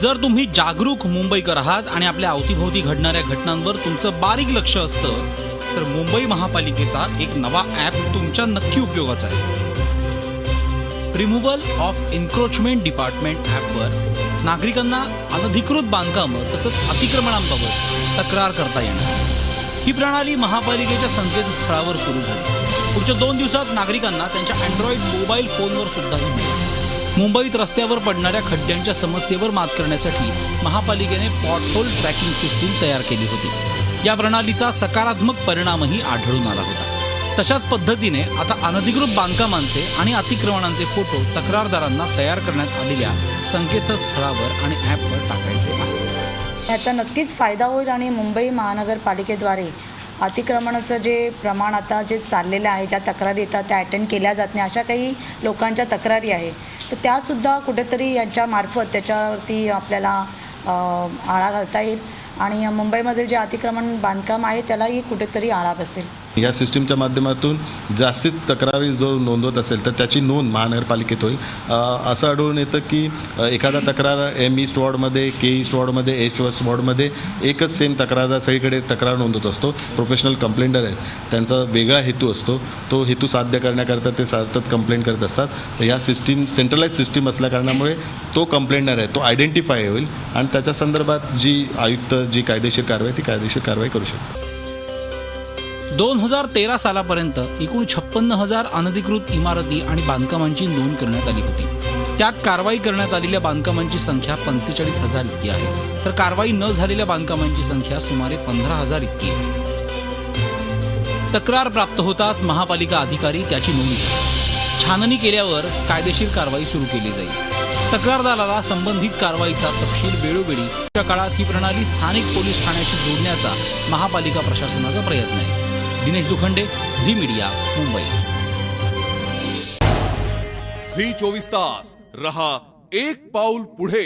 जर तुम्ही जागरूक मुंबईकर आहात आणि आपल्या अवतीभोवती घडणाऱ्या घटनांवर तुमचं बारीक लक्ष असतं तर मुंबई महापालिकेचा एक नवा ॲप तुमच्या नक्की उपयोगाचा आहे. रिमूव्हल ऑफ एन्क्रोचमेंट डिपार्टमेंट ॲपवर नागरिकांना अनधिकृत बांधकामं तसंच अतिक्रमणांबाबत तक्रार करता येणार. ही प्रणाली महापालिकेच्या संकेतस्थळावर सुरू झाली. पुढच्या 2 दिवसात नागरिकांना त्यांच्या अँड्रॉइड मोबाईल फोनवर सुद्धाही मिळेल. मुंबईत रस्त्यावर पडणाऱ्या खड्ड्यांच्या समस्येवर मात करण्यासाठी महापालिकेने पॉटहोल ट्रॅकिंग सिस्टीम तयार केली होती. या प्रणालीचा सकारात्मक परिणामही आढळून आला होता. तशाच पद्धतीने आता अनधिकृत बांधकामांचे आणि अतिक्रमणांचे फोटो तक्रारदारांना तयार करण्यात आलेल्या संकेतस्थळावर आणि ॲपवर टाकायचे आहेत. याचा नक्कीच फायदा होईल आणि मुंबई महानगरपालिकेद्वारे अतिक्रमणाचं जे प्रमाण आता जे चाललेलं आहे, ज्या तक्रारी येतात त्या अटेंड केल्या जात नाही अशा काही लोकांच्या तक्रारी आहे तर त्यासुद्धा कुठेतरी यांच्यामार्फत त्याच्यावरती आपल्याला आळा घालता येईल आणि मुंबईमधील जे अतिक्रमण बांधकाम आहे त्यालाही कुठेतरी आळा बसेल. या सिस्टीमच्या माध्यमातून जास्तीत तक्रारी जो नोंदवत असेल तर त्याची नोंद महानगरपालिकेत होईल. असं आढळून येतं की एखादा तक्रार एम ईस्ट वॉर्डमध्ये, के ईस्ट वॉर्डमध्ये, एच वेस्ट वॉर्डमध्ये एकच सेम तक्रारदार सगळीकडे तक्रार नोंदवत असतो. प्रोफेशनल कंप्लेंटर आहेत, त्यांचा वेगळा हेतू असतो. तो हेतू साध्य करण्याकरता ते सतत कंप्लेंट करत असतात. तर ह्या सिस्टीम सेंट्रलाइज सिस्टीम असल्याकारणामुळे तो कंप्लेंटर आहे तो आयडेंटिफाय होईल आणि त्याच्या संदर्भात जी आयुक्त जी कायदेशीर कारवाई करू शकतो. 2013 सालापर्यंत एकूण 56,000 अनधिकृत इमारती आणि बांधकामांची नोंद करण्यात आली होती. त्यात कारवाई करण्यात आलेल्या बांधकामांची संख्या 45,000 इतकी आहे तर कारवाई न झालेल्या बांधकामांची संख्या सुमारे 15,000 इतकी आहे. तक्रार प्राप्त होताच महापालिका अधिकारी त्याची नोंद घेतील. छाननी केल्यावर कायदेशीर कारवाई सुरू केली जाईल. तक्रारदाराला संबंधित कारवाईचा तपशील वेळोवेळी च्या काळात ही प्रणाली स्थानिक पोलीस ठाण्याशी जोडण्याचा महापालिका प्रशासनाचा प्रयत्न आहे. Dinesh Dukhande, Zee media, Mumbai. Zee 24 तास रहा एक पाऊल पुढे.